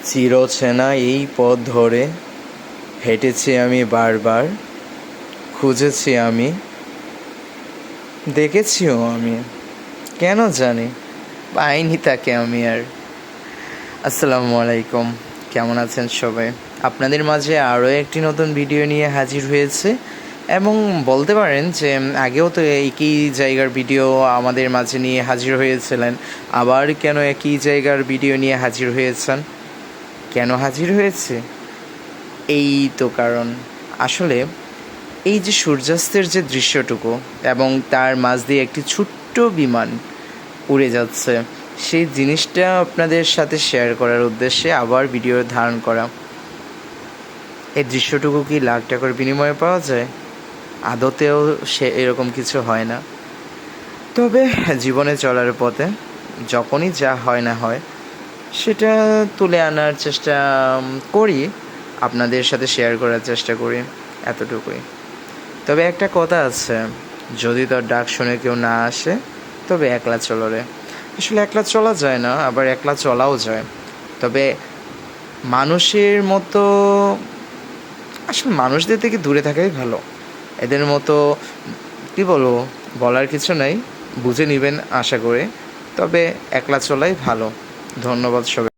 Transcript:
চিরচেনা এই পথ ধরে হেঁটেছি আমি বারবার, খুঁজেছি আমি, দেখেছিও আমি, কেন জানি পাইনি তাকে আমি আর। আসসালামু আলাইকুম, কেমন আছেন সবাই? আপনাদের মাঝে আরও একটি নতুন ভিডিও নিয়ে হাজির হয়েছে এবং বলতে পারেন যে আগেও তো একই জায়গার ভিডিও আমাদের মাঝে নিয়ে হাজির হয়েছিলেন। আবার কেন একই জায়গার ভিডিও নিয়ে হাজির হয়েছেন? কেন হাজির হয়েছে? এই তো কারণ। আসলে এই যে সূর্যাস্তের যে দৃশ্যটুকু এবং তার মাঝ দিয়ে একটি ছোট্ট বিমান উড়ে যাচ্ছে, সেই জিনিসটা আপনাদের সাথে শেয়ার করার উদ্দেশ্যে আবার ভিডিও ধারণ করা। এই দৃশ্যটুকু কি লাখ টাকার বিনিময়ে পাওয়া যায়? আদতেও সে এরকম কিছু হয় না। তবে জীবনে চলার পথে যখনই যা হয় না হয় সেটা তুলে আনার চেষ্টা করি, আপনাদের সাথে শেয়ার করার চেষ্টা করি, এতটুকুই। তবে একটা কথা আছে, যদি তোর ডাক শুনে কেউ না আসে তবে একলা চলো রে। আসলে একলা চলা যায় না, আবার একলা চলাও যায়। তবে মানুষের মতো, আসলে মানুষদের থেকে দূরে থাকাই ভালো। এদের মতো কী বলবো, বলার কিছু নাই, বুঝে নেবেন আশা করে। তবে একলা চলাই ভালো। ধন্যবাদ সবাই।